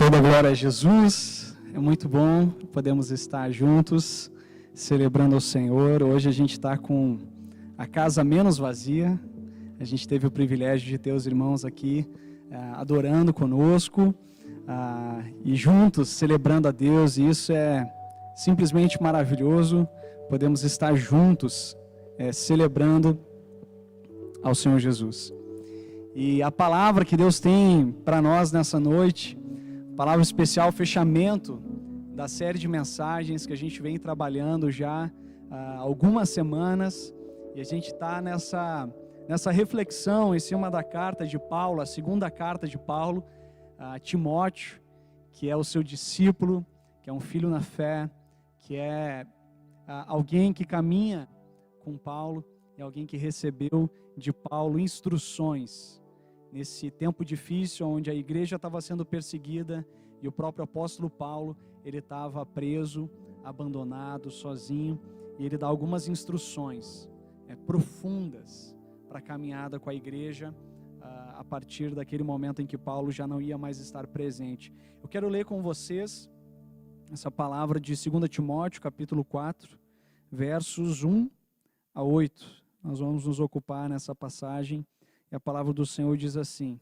Toda glória a Jesus. É muito bom podemos estar juntos, celebrando ao Senhor. Hoje a gente está com a casa menos vazia. A gente teve o privilégio de ter os irmãos aqui adorando conosco e juntos celebrando a Deus. E isso é simplesmente maravilhoso. Podemos estar juntos celebrando ao Senhor Jesus. E a palavra que Deus tem para nós nessa noite, palavra especial, fechamento da série de mensagens que a gente vem trabalhando já há algumas semanas, e a gente está nessa reflexão em cima da carta de Paulo, a segunda carta de Paulo a Timóteo, que é o seu discípulo, que é um filho na fé, que é alguém que caminha com Paulo, é alguém que recebeu de Paulo instruções nesse tempo difícil, onde a igreja estava sendo perseguida e o próprio apóstolo Paulo, ele estava preso, abandonado, sozinho, e ele dá algumas instruções profundas para a caminhada com a igreja a partir daquele momento em que Paulo já não ia mais estar presente. Eu quero ler com vocês essa palavra de 2 Timóteo, capítulo 4, versos 1 a 8. Nós vamos nos ocupar nessa passagem. E a palavra do Senhor diz assim: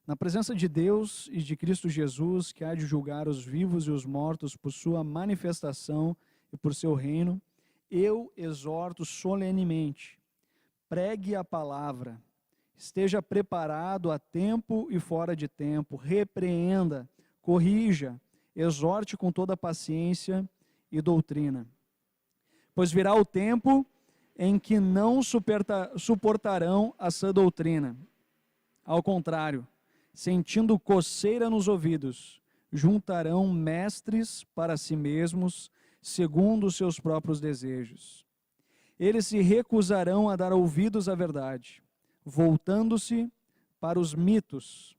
na presença de Deus e de Cristo Jesus, que há de julgar os vivos e os mortos por sua manifestação e por seu reino, eu exorto solenemente, pregue a palavra, esteja preparado a tempo e fora de tempo, repreenda, corrija, exorte com toda paciência e doutrina. Pois virá o tempo em que não suportarão a sã doutrina. Ao contrário, sentindo coceira nos ouvidos, juntarão mestres para si mesmos, segundo os seus próprios desejos. Eles se recusarão a dar ouvidos à verdade, voltando-se para os mitos.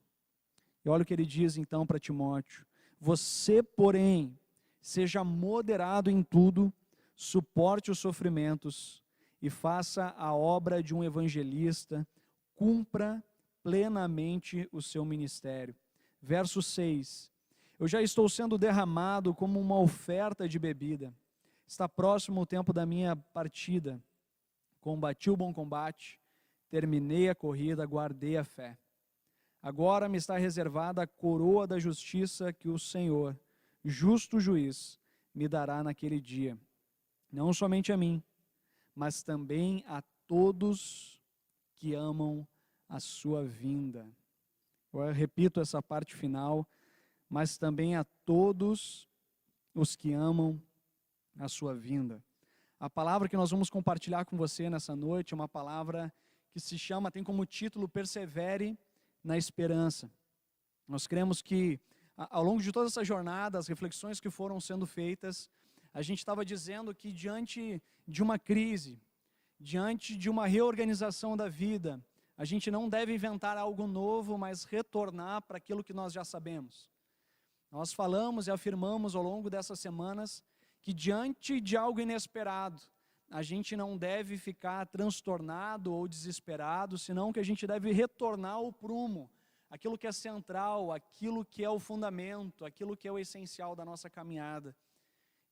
E olha o que ele diz então para Timóteo: você, porém, seja moderado em tudo, suporte os sofrimentos, e faça a obra de um evangelista, cumpra plenamente o seu ministério. Verso 6, eu já estou sendo derramado como uma oferta de bebida, está próximo o tempo da minha partida, combati o bom combate, terminei a corrida, guardei a fé. Agora me está reservada a coroa da justiça que o Senhor, justo juiz, me dará naquele dia, não somente a mim, mas também a todos que amam a sua vinda. Eu repito essa parte final, mas também a todos os que amam a sua vinda. A palavra que nós vamos compartilhar com você nessa noite é uma palavra que se chama, tem como título, persevere na esperança. Nós cremos que ao longo de toda essa jornada, as reflexões que foram sendo feitas, a gente estava dizendo que diante de uma crise, diante de uma reorganização da vida, a gente não deve inventar algo novo, mas retornar para aquilo que nós já sabemos. Nós falamos e afirmamos ao longo dessas semanas que diante de algo inesperado, a gente não deve ficar transtornado ou desesperado, senão que a gente deve retornar ao prumo, aquilo que é central, aquilo que é o fundamento, aquilo que é o essencial da nossa caminhada.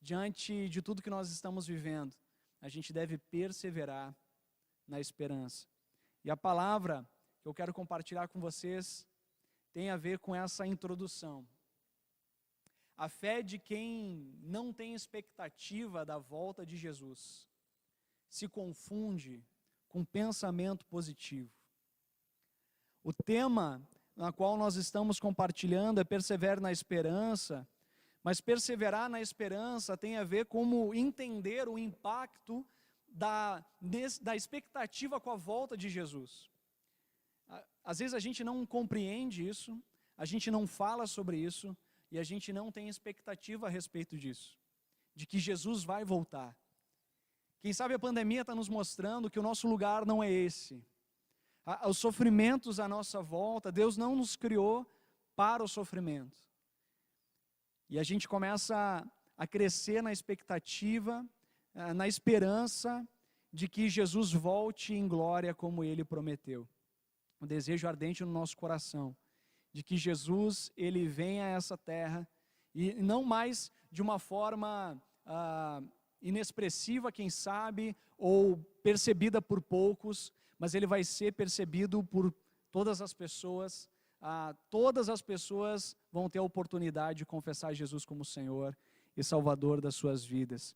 Diante de tudo que nós estamos vivendo, a gente deve perseverar na esperança. E a palavra que eu quero compartilhar com vocês tem a ver com essa introdução. A fé de quem não tem expectativa da volta de Jesus se confunde com pensamento positivo. O tema na qual nós estamos compartilhando é persevere na esperança, mas perseverar na esperança tem a ver como entender o impacto da expectativa com a volta de Jesus. Às vezes a gente não compreende isso, a gente não fala sobre isso, e a gente não tem expectativa a respeito disso, de que Jesus vai voltar. Quem sabe a pandemia está nos mostrando que o nosso lugar não é esse. Os sofrimentos à nossa volta, Deus não nos criou para o sofrimento. E a gente começa a crescer na expectativa, na esperança de que Jesus volte em glória como Ele prometeu. Um desejo ardente no nosso coração de que Jesus, ele vem a essa terra, e não mais de uma forma inexpressiva, quem sabe, ou percebida por poucos, mas ele vai ser percebido por todas as pessoas. Todas as pessoas vão ter a oportunidade de confessar Jesus como Senhor e Salvador das suas vidas.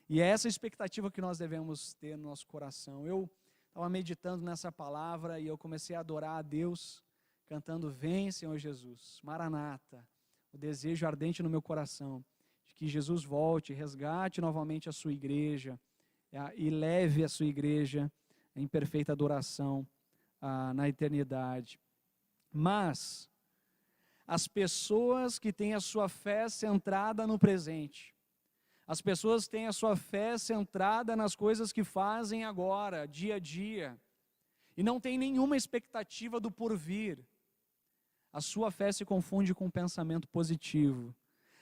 E é essa expectativa que nós devemos ter no nosso coração. Eu estava meditando nessa palavra e eu comecei a adorar a Deus, cantando: vem, Senhor Jesus, Maranata. O desejo ardente no meu coração de que Jesus volte, resgate novamente a sua igreja e leve a sua igreja em perfeita adoração na eternidade. Mas as pessoas que têm a sua fé centrada no presente, as pessoas que têm a sua fé centrada nas coisas que fazem agora, dia a dia, e não tem nenhuma expectativa do porvir, a sua fé se confunde com um pensamento positivo.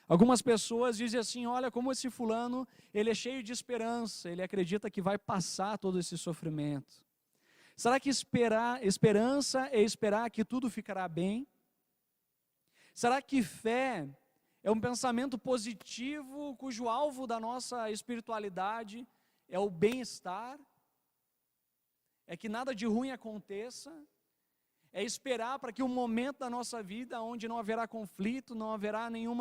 Algumas pessoas dizem assim: olha, como esse fulano, ele é cheio de esperança, ele acredita que vai passar todo esse sofrimento. Será que esperança é esperar que tudo ficará bem? Será que fé é um pensamento positivo cujo alvo da nossa espiritualidade é o bem-estar? É que nada de ruim aconteça? É esperar para que um momento da nossa vida onde não haverá conflito, não haverá nenhum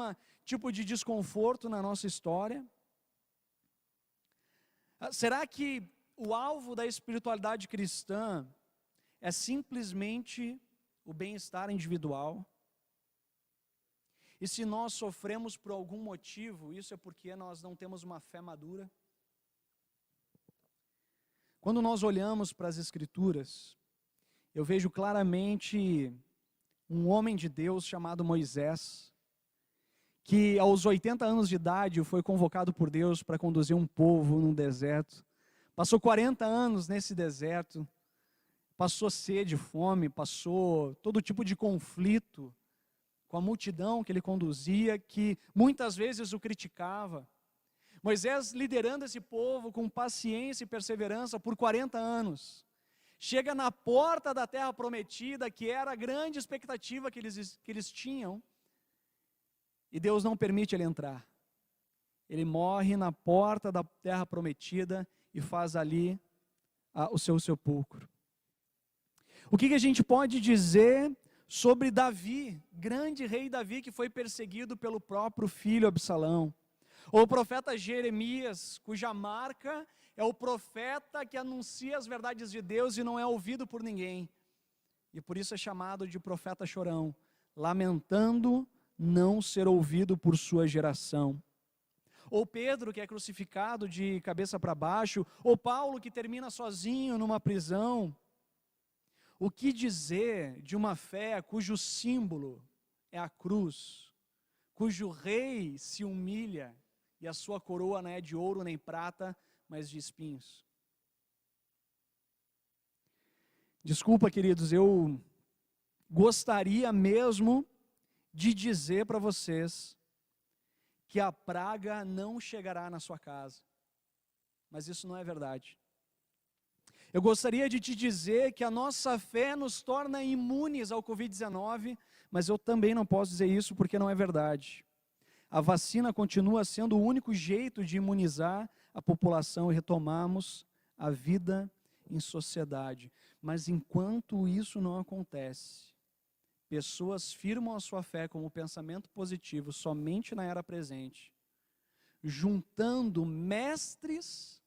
tipo de desconforto na nossa história? Será que o alvo da espiritualidade cristã é simplesmente o bem-estar individual? E se nós sofremos por algum motivo, isso é porque nós não temos uma fé madura? Quando nós olhamos para as Escrituras, eu vejo claramente um homem de Deus chamado Moisés, que aos 80 anos de idade foi convocado por Deus para conduzir um povo num deserto. Passou 40 anos nesse deserto, passou sede, fome, passou todo tipo de conflito com a multidão que ele conduzia, que muitas vezes o criticava. Moisés liderando esse povo com paciência e perseverança por 40 anos. Chega na porta da terra prometida, que era a grande expectativa que eles tinham, e Deus não permite ele entrar. Ele morre na porta da terra prometida e faz ali o seu sepulcro. O que a gente pode dizer sobre Davi, grande rei Davi, que foi perseguido pelo próprio filho Absalão? Ou o profeta Jeremias, cuja marca é o profeta que anuncia as verdades de Deus e não é ouvido por ninguém. E por isso é chamado de profeta chorão, lamentando não ser ouvido por sua geração. Ou Pedro, que é crucificado de cabeça para baixo, ou Paulo, que termina sozinho numa prisão. O que dizer de uma fé cujo símbolo é a cruz, cujo rei se humilha e a sua coroa não é de ouro nem prata, mas de espinhos? Desculpa, queridos, eu gostaria mesmo de dizer para vocês que a praga não chegará na sua casa, mas isso não é verdade. Eu gostaria de te dizer que a nossa fé nos torna imunes ao Covid-19, mas eu também não posso dizer isso porque não é verdade. A vacina continua sendo o único jeito de imunizar a população e retomarmos a vida em sociedade. Mas enquanto isso não acontece, pessoas firmam a sua fé como pensamento positivo somente na era presente, juntando mestres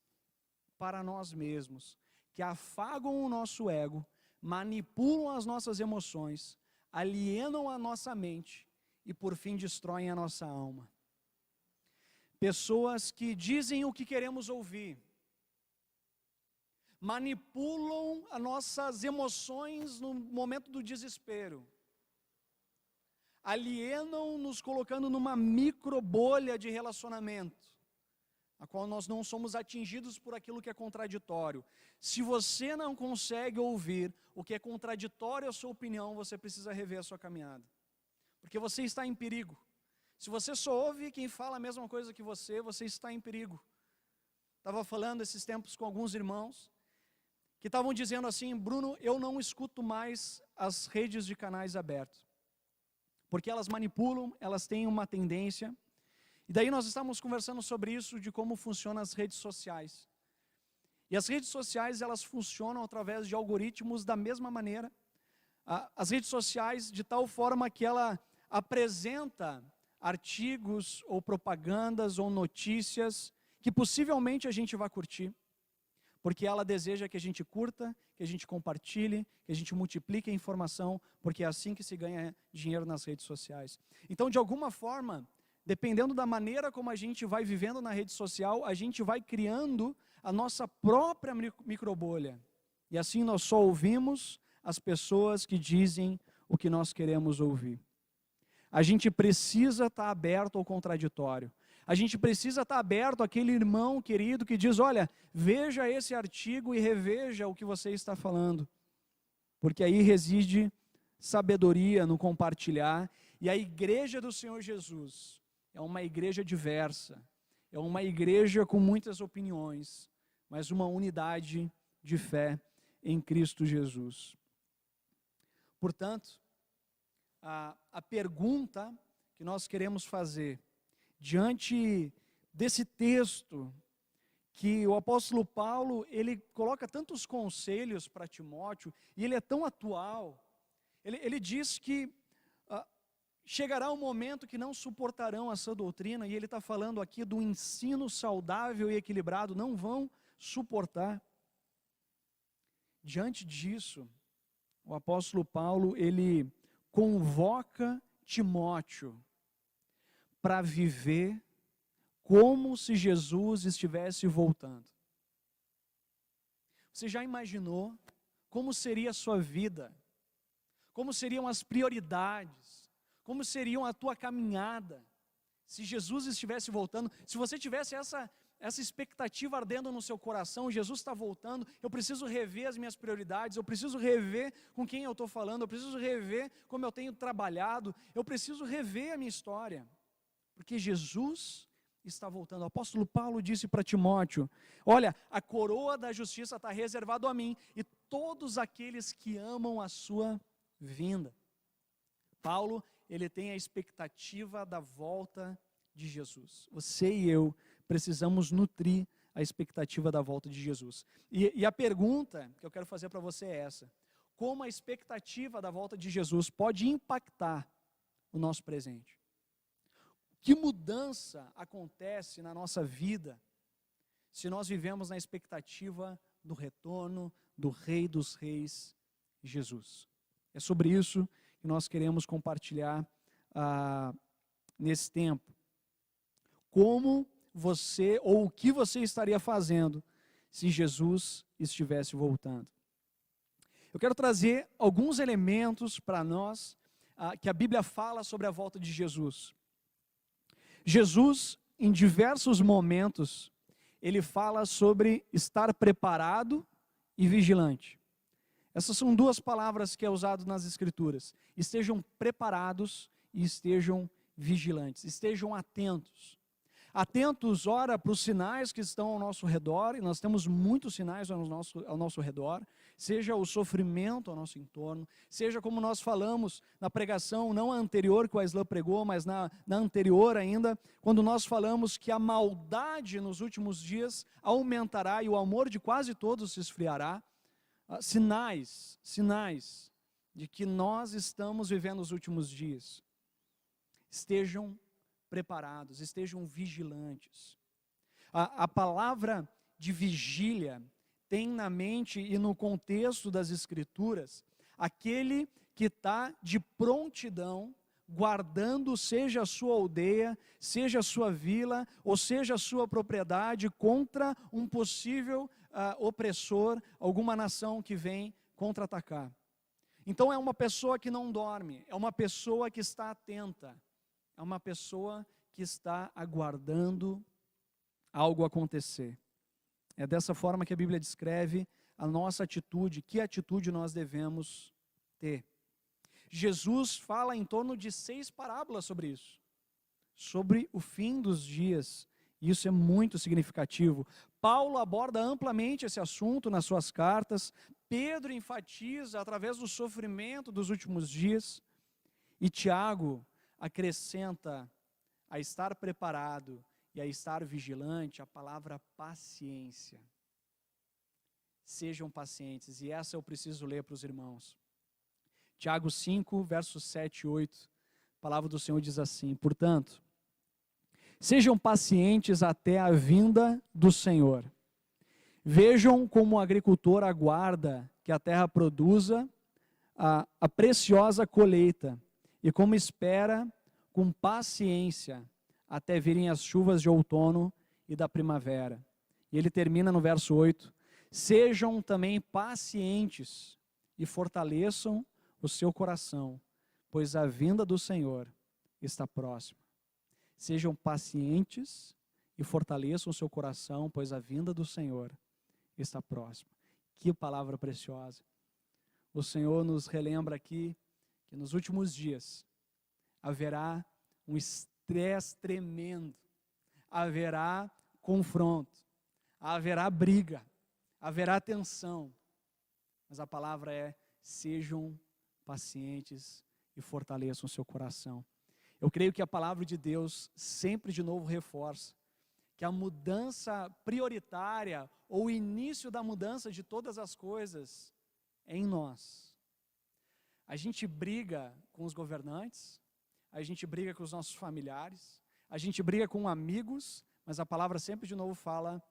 para nós mesmos, que afagam o nosso ego, manipulam as nossas emoções, alienam a nossa mente e por fim destroem a nossa alma. Pessoas que dizem o que queremos ouvir, manipulam as nossas emoções no momento do desespero, alienam nos colocando numa micro bolha de relacionamento, a qual nós não somos atingidos por aquilo que é contraditório. Se você não consegue ouvir o que é contraditório à sua opinião, você precisa rever a sua caminhada, porque você está em perigo. Se você só ouve quem fala a mesma coisa que você está em perigo. Estava falando esses tempos com alguns irmãos, que estavam dizendo assim: Bruno, eu não escuto mais as redes de canais abertos. porque elas manipulam, elas têm uma tendência. E daí nós estamos conversando sobre isso, de como funcionam as redes sociais. E as redes sociais, elas funcionam através de algoritmos da mesma maneira. As redes sociais, de tal forma que ela apresenta artigos ou propagandas ou notícias que possivelmente a gente vai curtir, porque ela deseja que a gente curta, que a gente compartilhe, que a gente multiplique a informação, porque é assim que se ganha dinheiro nas redes sociais. Então, de alguma forma, dependendo da maneira como a gente vai vivendo na rede social, a gente vai criando a nossa própria microbolha. E assim nós só ouvimos as pessoas que dizem o que nós queremos ouvir. A gente precisa estar aberto ao contraditório. A gente precisa estar aberto àquele irmão querido que diz, olha, veja esse artigo e reveja o que você está falando. Porque aí reside sabedoria no compartilhar. E a igreja do Senhor Jesus é uma igreja diversa. É uma igreja com muitas opiniões, mas uma unidade de fé em Cristo Jesus. Portanto, a pergunta que nós queremos fazer diante desse texto, que o apóstolo Paulo, ele coloca tantos conselhos para Timóteo, e ele é tão atual, ele diz que chegará um momento que não suportarão essa doutrina, e ele está falando aqui do ensino saudável e equilibrado, não vão suportar. Diante disso, o apóstolo Paulo, ele convoca Timóteo para viver como se Jesus estivesse voltando. Você já imaginou como seria a sua vida? Como seriam as prioridades? Como seriam a tua caminhada se Jesus estivesse voltando? Se você tivesse essa expectativa ardendo no seu coração, Jesus está voltando, eu preciso rever as minhas prioridades, eu preciso rever com quem eu estou falando, eu preciso rever como eu tenho trabalhado, eu preciso rever a minha história, porque Jesus está voltando. O apóstolo Paulo disse para Timóteo, olha, a coroa da justiça está reservada a mim, e todos aqueles que amam a sua vinda. Paulo, ele tem a expectativa da volta de Jesus. Você e eu precisamos nutrir a expectativa da volta de Jesus. E a pergunta que eu quero fazer para você é essa: como a expectativa da volta de Jesus pode impactar o nosso presente? Que mudança acontece na nossa vida se nós vivemos na expectativa do retorno do Rei dos Reis, Jesus? É sobre isso que nós queremos compartilhar nesse tempo. Como você, ou o que você estaria fazendo se Jesus estivesse voltando? Eu quero trazer alguns elementos para nós que a Bíblia fala sobre a volta de Jesus. Jesus, em diversos momentos, ele fala sobre estar preparado e vigilante. Essas são duas palavras que é usado nas Escrituras. Estejam preparados e estejam vigilantes, estejam atentos. Atentos, ora, para os sinais que estão ao nosso redor, e nós temos muitos sinais ao nosso redor, seja o sofrimento ao nosso entorno, seja como nós falamos na pregação, não a anterior que o Aislan pregou, mas na anterior ainda, quando nós falamos que a maldade nos últimos dias aumentará e o amor de quase todos se esfriará. Sinais de que nós estamos vivendo os últimos dias. Estejam preparados, estejam vigilantes. A palavra de vigília tem na mente e no contexto das Escrituras aquele que está de prontidão, guardando seja a sua aldeia, seja a sua vila, ou seja a sua propriedade contra um possível opressor, alguma nação que vem contra-atacar. Então é uma pessoa que não dorme, é uma pessoa que está atenta, é uma pessoa que está aguardando algo acontecer. É dessa forma que a Bíblia descreve a nossa atitude, que atitude nós devemos ter. Jesus fala em torno de 6 parábolas sobre isso, sobre o fim dos dias. Isso é muito significativo. Paulo aborda amplamente esse assunto nas suas cartas. Pedro enfatiza através do sofrimento dos últimos dias. E Tiago acrescenta a estar preparado e a estar vigilante a palavra paciência. Sejam pacientes, e essa eu preciso ler para os irmãos. Tiago 5, versos 7 e 8, a palavra do Senhor diz assim: portanto, sejam pacientes até a vinda do Senhor. Vejam como o agricultor aguarda que a terra produza a preciosa colheita, e como espera com paciência até virem as chuvas de outono e da primavera. E ele termina no verso 8: sejam também pacientes e fortaleçam o seu coração, pois a vinda do Senhor está próxima. Sejam pacientes e fortaleçam o seu coração, pois a vinda do Senhor está próxima. Que palavra preciosa. O Senhor nos relembra aqui que nos últimos dias haverá um estresse tremendo, haverá confronto, haverá briga, haverá tensão. Mas a palavra é: sejam pacientes e fortaleçam o seu coração. Eu creio que a palavra de Deus sempre de novo reforça que a mudança prioritária, ou o início da mudança de todas as coisas, é em nós. A gente briga com os governantes, a gente briga com os nossos familiares, a gente briga com amigos, mas a palavra sempre de novo fala: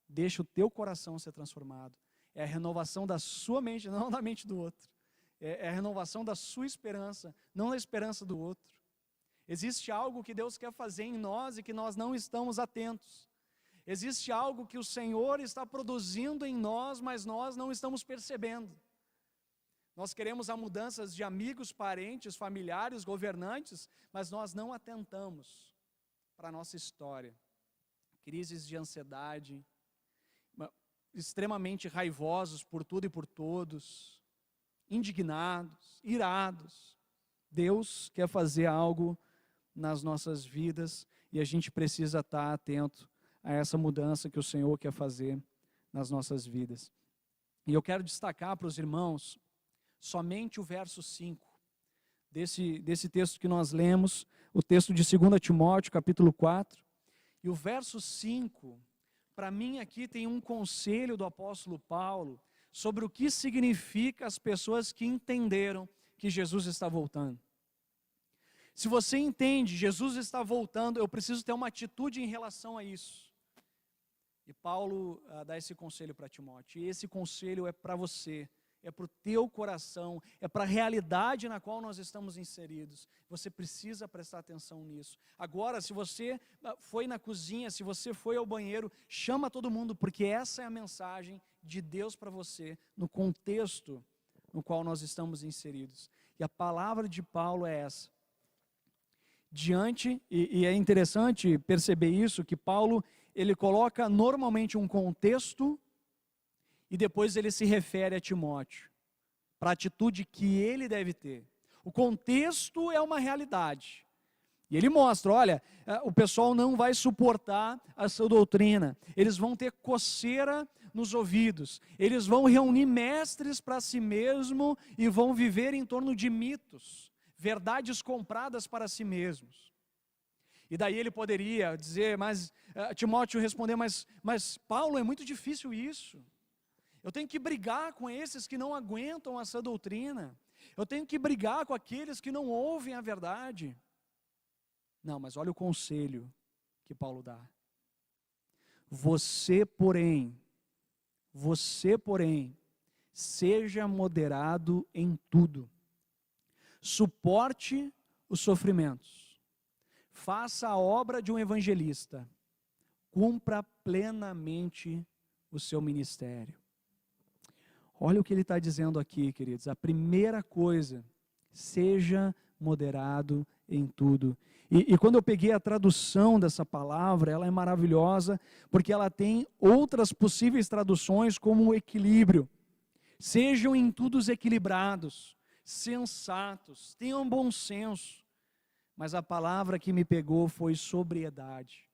deixa o teu coração ser transformado. É a renovação da sua mente, não da mente do outro. É a renovação da sua esperança, não da esperança do outro. Existe algo que Deus quer fazer em nós e que nós não estamos atentos. Existe algo que o Senhor está produzindo em nós, mas nós não estamos percebendo. Nós queremos a mudanças de amigos, parentes, familiares, governantes, mas nós não atentamos para a nossa história. Crises de ansiedade, extremamente raivosos por tudo e por todos, indignados, irados. Deus quer fazer algo nas nossas vidas e a gente precisa estar atento a essa mudança que o Senhor quer fazer nas nossas vidas. E eu quero destacar para os irmãos somente o verso 5 desse texto que nós lemos, o texto de 2 Timóteo, capítulo 4. E o verso 5, para mim aqui tem um conselho do apóstolo Paulo sobre o que significa as pessoas que entenderam que Jesus está voltando. Se você entende, Jesus está voltando, eu preciso ter uma atitude em relação a isso. E Paulo dá esse conselho para Timóteo, e esse conselho é para você, é para o teu coração, é para a realidade na qual nós estamos inseridos. Você precisa prestar atenção nisso. Agora, se você foi na cozinha, se você foi ao banheiro, chama todo mundo, porque essa é a mensagem de Deus para você, no contexto no qual nós estamos inseridos. E a palavra de Paulo é essa. E é interessante perceber isso, que Paulo, ele coloca normalmente um contexto e depois ele se refere a Timóteo, para a atitude que ele deve ter. O contexto é uma realidade. E ele mostra, olha, o pessoal não vai suportar a sua doutrina, eles vão ter coceira nos ouvidos, eles vão reunir mestres para si mesmo e vão viver em torno de mitos, verdades compradas para si mesmos. E daí ele poderia dizer, Timóteo responder, mas Paulo, é muito difícil isso. Eu tenho que brigar com esses que não aguentam essa doutrina. Eu tenho que brigar com aqueles que não ouvem a verdade. Não, mas olha o conselho que Paulo dá. Você, porém, seja moderado em tudo. Suporte os sofrimentos. Faça a obra de um evangelista. Cumpra plenamente o seu ministério. Olha o que ele está dizendo aqui, queridos. A primeira coisa, seja moderado em tudo. E quando eu peguei a tradução dessa palavra, ela é maravilhosa, porque ela tem outras possíveis traduções, como equilíbrio. Sejam em tudo equilibrados, sensatos, tenham bom senso. Mas a palavra que me pegou foi sobriedade.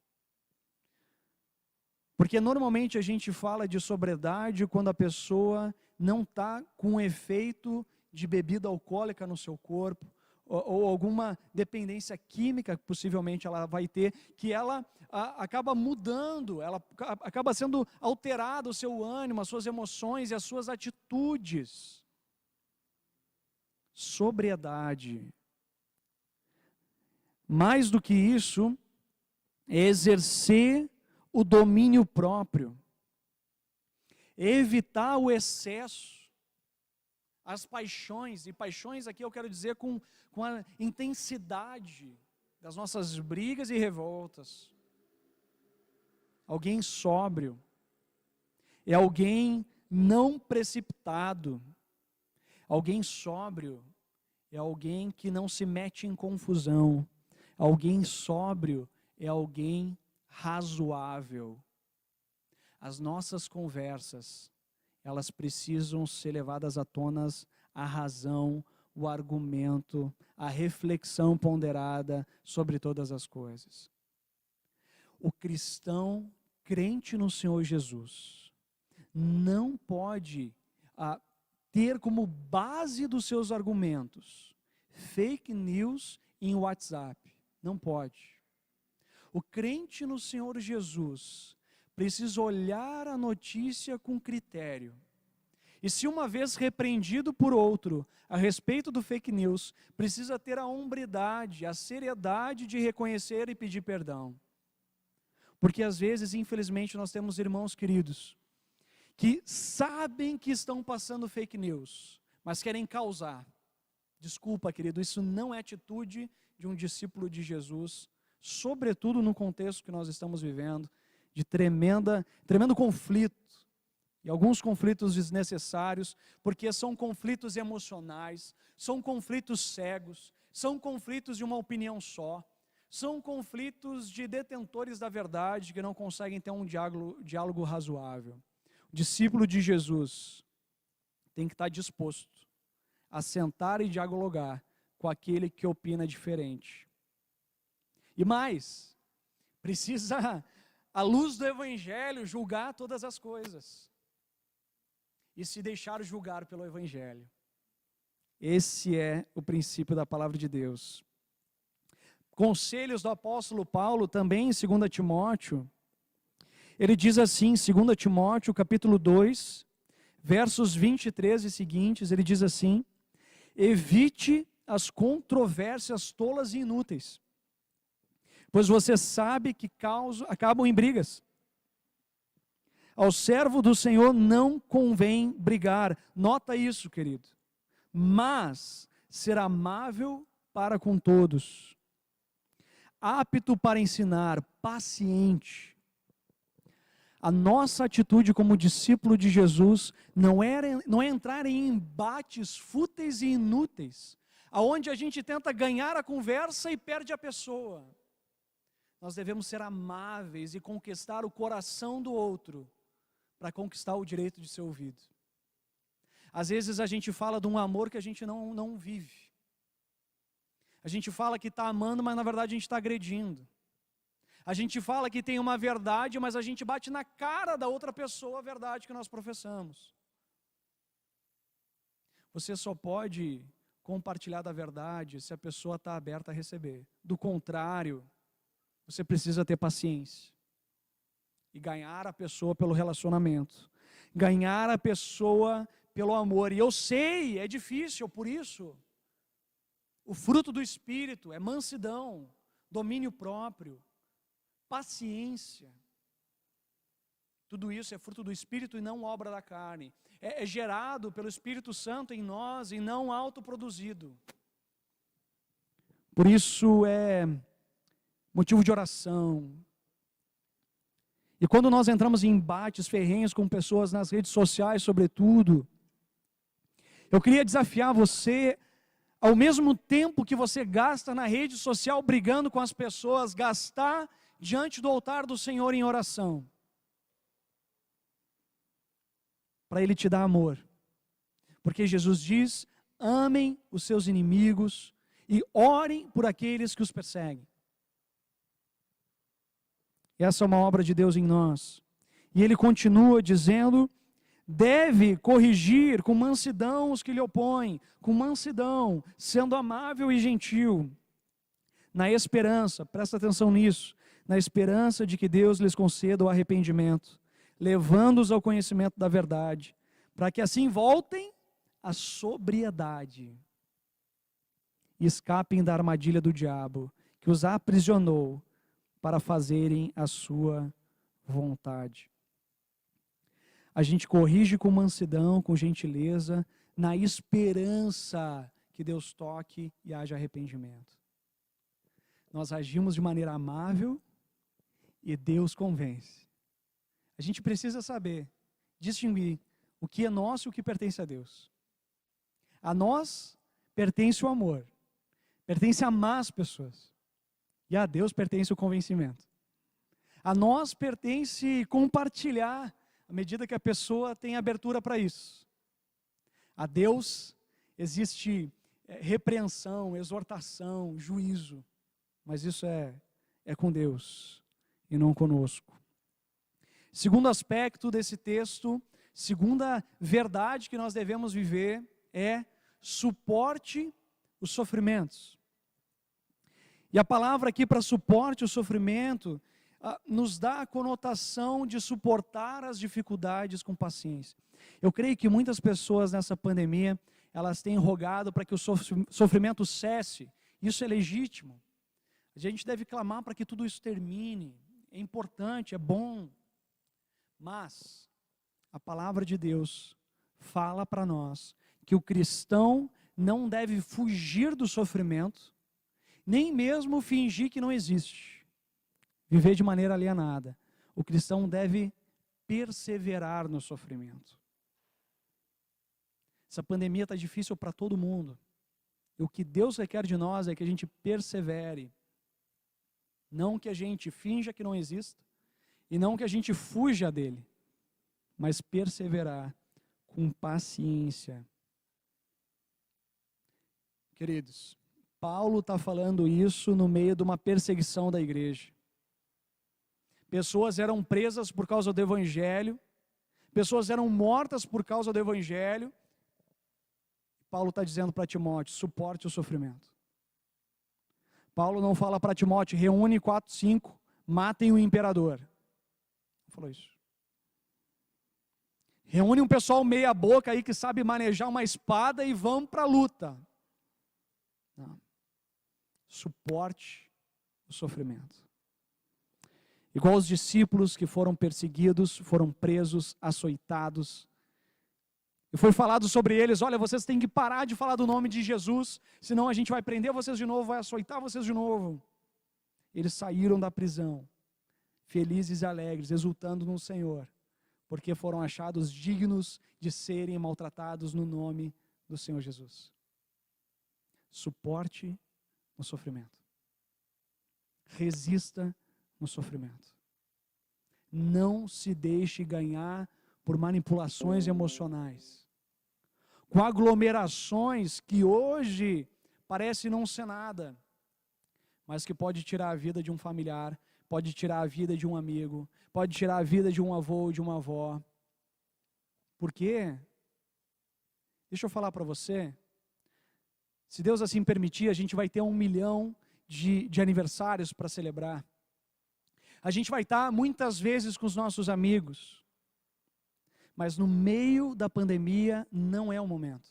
Porque normalmente a gente fala de sobriedade quando a pessoa não está com efeito de bebida alcoólica no seu corpo, ou alguma dependência química que possivelmente ela vai ter, que ela acaba mudando, ela acaba sendo alterada o seu ânimo, as suas emoções e as suas atitudes. Sobriedade. Mais do que isso, é exercer o domínio próprio, evitar o excesso, as paixões, e paixões aqui eu quero dizer com a intensidade das nossas brigas e revoltas. Alguém sóbrio, é alguém não precipitado. Alguém sóbrio é alguém que não se mete em confusão. Alguém sóbrio é alguém razoável. As nossas conversas, elas precisam ser levadas à tona a razão, o argumento, a reflexão ponderada sobre todas as coisas. O cristão crente no Senhor Jesus não pode ter como base dos seus argumentos fake news em WhatsApp. Não pode. O crente no Senhor Jesus precisa olhar a notícia com critério. E se uma vez repreendido por outro a respeito do fake news, precisa ter a hombridade, a seriedade de reconhecer e pedir perdão. Porque às vezes, infelizmente, nós temos irmãos queridos que sabem que estão passando fake news, mas querem causar. Desculpa, querido, isso não é atitude de um discípulo de Jesus, sobretudo no contexto que nós estamos vivendo, de tremendo conflito, e alguns conflitos desnecessários, porque são conflitos emocionais, são conflitos cegos, são conflitos de uma opinião só, são conflitos de detentores da verdade que não conseguem ter um diálogo razoável. O discípulo de Jesus tem que estar disposto a sentar e dialogar com aquele que opina diferente. E mais, precisa, à luz do Evangelho, julgar todas as coisas. E se deixar julgar pelo Evangelho. Esse é o princípio da palavra de Deus. Conselhos do apóstolo Paulo também em 2 Timóteo. Ele diz assim, em 2 Timóteo, capítulo 2, versos 23 e seguintes, ele diz assim: evite as controvérsias tolas e inúteis, pois você sabe que acabam em brigas. Ao servo do Senhor não convém brigar, nota isso, querido, mas ser amável para com todos, apto para ensinar, paciente. A nossa atitude como discípulo de Jesus não é entrar em embates fúteis e inúteis, aonde a gente tenta ganhar a conversa e perde a pessoa. Nós devemos ser amáveis e conquistar o coração do outro, para conquistar o direito de ser ouvido. Às vezes a gente fala de um amor que a gente não vive. A gente fala que está amando, mas na verdade a gente está agredindo. A gente fala que tem uma verdade, mas a gente bate na cara da outra pessoa a verdade que nós professamos. Você só pode compartilhar da verdade se a pessoa está aberta a receber. Do contrário, você precisa ter paciência. E ganhar a pessoa pelo relacionamento. Ganhar a pessoa pelo amor. E eu sei, é difícil, por isso. O fruto do Espírito é mansidão, domínio próprio, paciência. Tudo isso é fruto do Espírito e não obra da carne. É gerado pelo Espírito Santo em nós e não autoproduzido. Por isso é motivo de oração. E quando nós entramos em embates ferrenhos com pessoas nas redes sociais, sobretudo, eu queria desafiar você, ao mesmo tempo que você gasta na rede social brigando com as pessoas, gastar diante do altar do Senhor em oração. Para Ele te dar amor. Porque Jesus diz, amem os seus inimigos e orem por aqueles que os perseguem. Essa é uma obra de Deus em nós. E Ele continua dizendo, deve corrigir com mansidão os que lhe opõem, com mansidão, sendo amável e gentil, na esperança, presta atenção nisso, na esperança de que Deus lhes conceda o arrependimento, levando-os ao conhecimento da verdade, para que assim voltem à sobriedade e escapem da armadilha do diabo, que os aprisionou para fazerem a sua vontade. A gente corrige com mansidão, com gentileza, na esperança que Deus toque e haja arrependimento. Nós agimos de maneira amável e Deus convence. A gente precisa saber distinguir o que é nosso e o que pertence a Deus. A nós pertence o amor, pertence amar as pessoas. E a Deus pertence o convencimento. A nós pertence compartilhar à medida que a pessoa tem abertura para isso. A Deus existe repreensão, exortação, juízo. Mas isso é com Deus e não conosco. Segundo aspecto desse texto, segunda verdade que nós devemos viver é suporte os sofrimentos. E a palavra aqui para suporte o sofrimento nos dá a conotação de suportar as dificuldades com paciência. Eu creio que muitas pessoas nessa pandemia, elas têm rogado para que o sofrimento cesse. Isso é legítimo. A gente deve clamar para que tudo isso termine. É importante, é bom. Mas a palavra de Deus fala para nós que o cristão não deve fugir do sofrimento, nem mesmo fingir que não existe, viver de maneira alienada. O cristão deve perseverar no sofrimento. Essa pandemia está difícil para todo mundo. E o que Deus requer de nós é que a gente persevere. Não que a gente finja que não exista, e não que a gente fuja dele, mas perseverar com paciência. Queridos, Paulo está falando isso no meio de uma perseguição da igreja. Pessoas eram presas por causa do evangelho, pessoas eram mortas por causa do evangelho. Paulo está dizendo para Timóteo, suporte o sofrimento. Paulo não fala para Timóteo, reúne 4, 5, matem o imperador. Não falou isso. Reúne um pessoal meia boca aí que sabe manejar uma espada e vão para a luta. Não. Suporte o sofrimento. Igual os discípulos que foram perseguidos, foram presos, açoitados. E foi falado sobre eles, olha, vocês têm que parar de falar do nome de Jesus, senão a gente vai prender vocês de novo, vai açoitar vocês de novo. Eles saíram da prisão, felizes e alegres, exultando no Senhor, porque foram achados dignos de serem maltratados no nome do Senhor Jesus. Suporte no sofrimento. Resista no sofrimento. Não se deixe ganhar por manipulações emocionais, com aglomerações que hoje parece não ser nada, mas que pode tirar a vida de um familiar, pode tirar a vida de um amigo, pode tirar a vida de um avô ou de uma avó. Por quê? Deixa eu falar para você, se Deus assim permitir, a gente vai ter 1 milhão de aniversários para celebrar. A gente vai estar muitas vezes com os nossos amigos, mas no meio da pandemia não é o momento.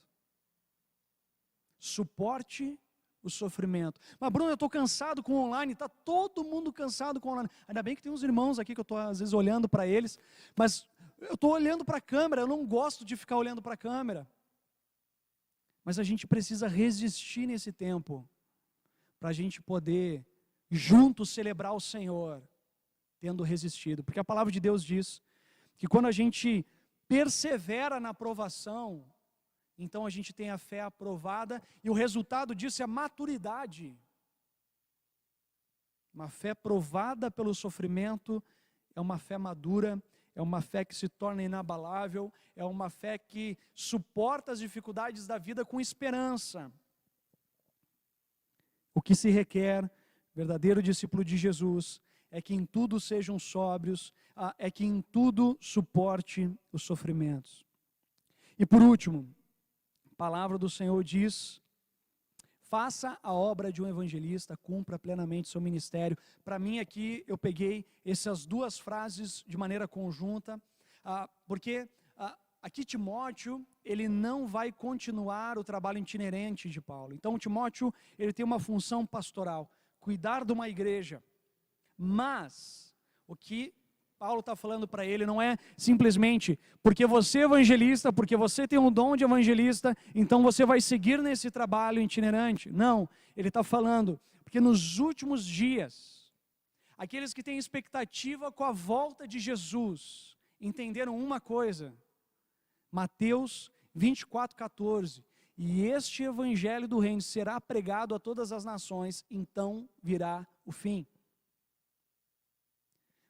Suporte o sofrimento. Mas Bruno, eu estou cansado com o online, está todo mundo cansado com o online. Ainda bem que tem uns irmãos aqui que eu estou às vezes olhando para eles, mas eu estou olhando para a câmera, eu não gosto de ficar olhando para a câmera. Mas a gente precisa resistir nesse tempo, para a gente poder juntos celebrar o Senhor, tendo resistido. Porque a palavra de Deus diz que quando a gente persevera na provação, então a gente tem a fé aprovada, e o resultado disso é a maturidade. Uma fé provada pelo sofrimento é uma fé madura, é uma fé que se torna inabalável, é uma fé que suporta as dificuldades da vida com esperança. O que se requer, verdadeiro discípulo de Jesus, é que em tudo sejam sóbrios, é que em tudo suporte os sofrimentos. E por último, a palavra do Senhor diz: faça a obra de um evangelista, cumpra plenamente seu ministério. Para mim aqui, eu peguei essas duas frases de maneira conjunta, porque aqui Timóteo, ele não vai continuar o trabalho itinerante de Paulo. Então Timóteo, ele tem uma função pastoral, cuidar de uma igreja. Mas, o que Paulo está falando para ele não é simplesmente porque você é evangelista, porque você tem um dom de evangelista, então você vai seguir nesse trabalho itinerante. Não, ele está falando porque nos últimos dias, aqueles que têm expectativa com a volta de Jesus, entenderam uma coisa: Mateus 24:14, e este evangelho do reino será pregado a todas as nações, então virá o fim.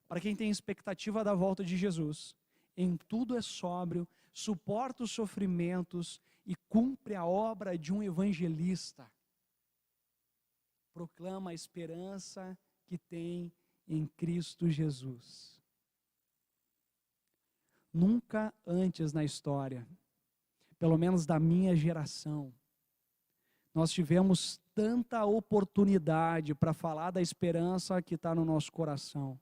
Para quem tem expectativa da volta de Jesus, em tudo é sóbrio, suporta os sofrimentos e cumpre a obra de um evangelista. Proclama a esperança que tem em Cristo Jesus. Nunca antes na história, pelo menos da minha geração, nós tivemos tanta oportunidade para falar da esperança que está no nosso coração.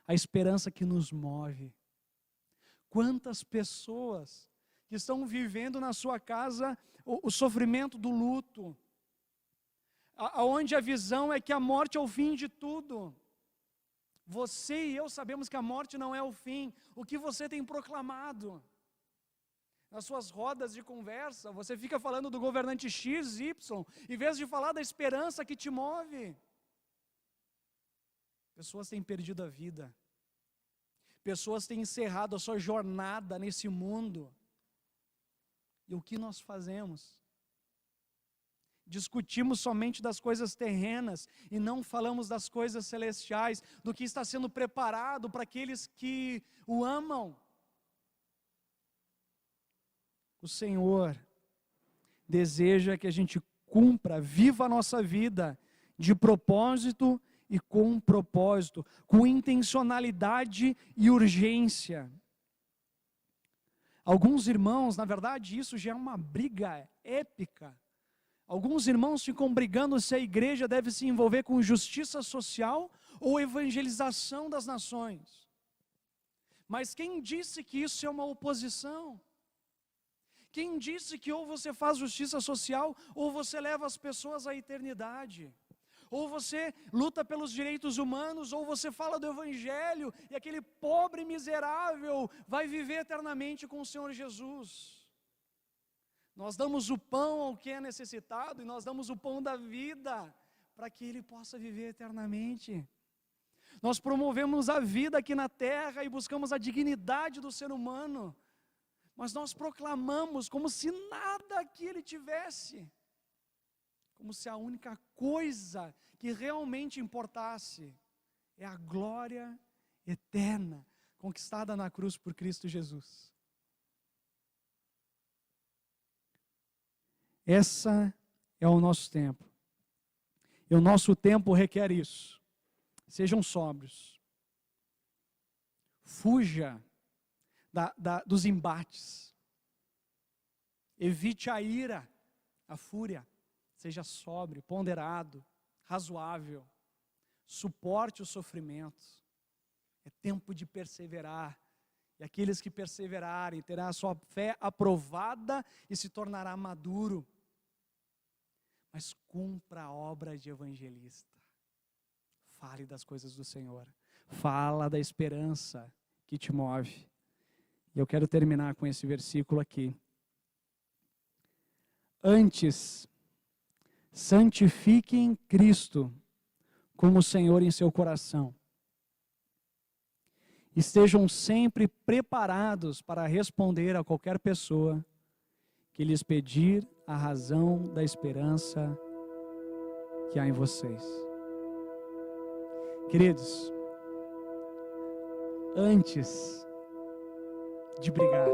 A esperança que nos move. Quantas pessoas que estão vivendo na sua casa o sofrimento do luto, aonde a visão é que a morte é o fim de tudo. Você e eu sabemos que a morte não é o fim. O que você tem proclamado? Nas suas rodas de conversa, você fica falando do governante X, Y, em vez de falar da esperança que te move. Pessoas têm perdido a vida. Pessoas têm encerrado a sua jornada nesse mundo. E o que nós fazemos? Discutimos somente das coisas terrenas e não falamos das coisas celestiais, do que está sendo preparado para aqueles que o amam. O Senhor deseja que a gente cumpra, viva a nossa vida de propósito e com propósito, com intencionalidade e urgência. Alguns irmãos, na verdade isso já é uma briga épica. Alguns irmãos ficam brigando se a igreja deve se envolver com justiça social ou evangelização das nações. Mas quem disse que isso é uma oposição? Quem disse que ou você faz justiça social ou você leva as pessoas à eternidade? Ou você luta pelos direitos humanos, ou você fala do evangelho, e aquele pobre miserável vai viver eternamente com o Senhor Jesus. Nós damos o pão ao que é necessitado, e nós damos o pão da vida, para que ele possa viver eternamente. Nós promovemos a vida aqui na terra, e buscamos a dignidade do ser humano, mas nós proclamamos como se nada aqui ele tivesse. Como se a única coisa que realmente importasse é a glória eterna conquistada na cruz por Cristo Jesus. Essa é o nosso tempo. E o nosso tempo requer isso. Sejam sóbrios. Fuja dos embates. Evite a ira, a fúria. Seja sóbrio, ponderado, razoável. Suporte os sofrimentos. É tempo de perseverar. E aqueles que perseverarem terão a sua fé aprovada e se tornará maduro. Mas cumpra a obra de evangelista. Fale das coisas do Senhor. Fala da esperança que te move. E eu quero terminar com esse versículo aqui. Antes, santifiquem Cristo como Senhor em seu coração. Estejam sempre preparados para responder a qualquer pessoa que lhes pedir a razão da esperança que há em vocês. Queridos, antes de brigar,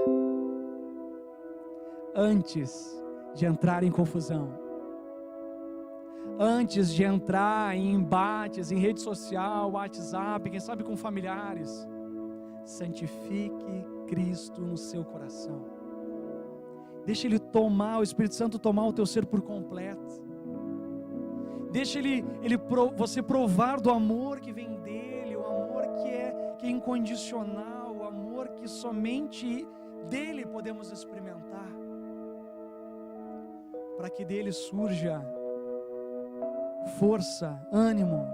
antes de entrar em confusão, antes de entrar em embates em rede social, WhatsApp, quem sabe com familiares, santifique Cristo no seu coração. Deixa Ele tomar, o Espírito Santo tomar o teu ser por completo. Deixa você provar do amor que vem dEle, o amor que é incondicional, o amor que somente dEle podemos experimentar. Para que dEle surja força, ânimo,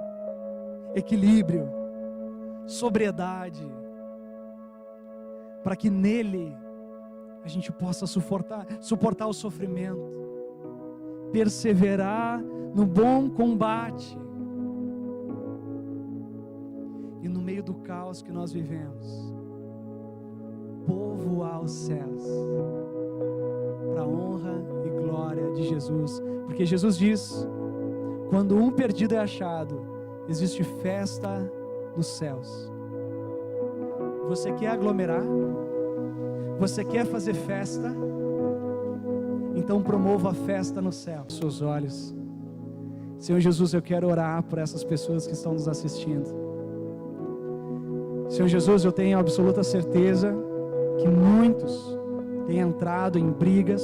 equilíbrio, sobriedade. Para que nele a gente possa suportar o sofrimento, perseverar no bom combate. E no meio do caos que nós vivemos, povoar os céus, para a honra e glória de Jesus. Porque Jesus diz: quando um perdido é achado, existe festa nos céus. Você quer aglomerar? Você quer fazer festa? Então promova a festa no céu. Seus olhos. Senhor Jesus, eu quero orar por essas pessoas que estão nos assistindo. Senhor Jesus, eu tenho absoluta certeza que muitos têm entrado em brigas,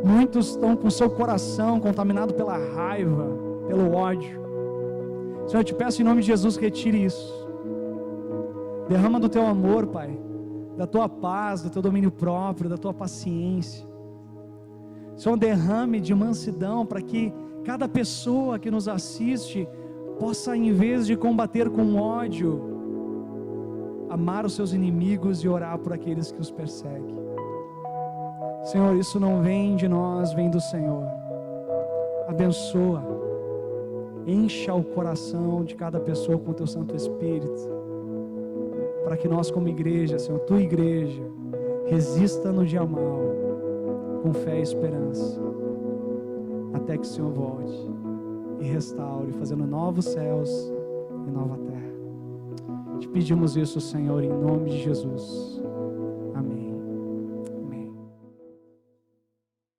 muitos estão com seu coração contaminado pela raiva, pelo ódio. Senhor, eu te peço em nome de Jesus, retire isso. Derrama do teu amor, Pai, da tua paz, do teu domínio próprio, da tua paciência. Senhor, derrame de mansidão para que cada pessoa que nos assiste possa, em vez de combater com ódio, amar os seus inimigos e orar por aqueles que os perseguem. Senhor, isso não vem de nós, vem do Senhor. Abençoa, encha o coração de cada pessoa com o teu Santo Espírito, para que nós como igreja, Senhor, tua igreja, resista no dia mal, com fé e esperança, até que o Senhor volte e restaure, fazendo novos céus e nova terra. Te pedimos isso, Senhor, em nome de Jesus.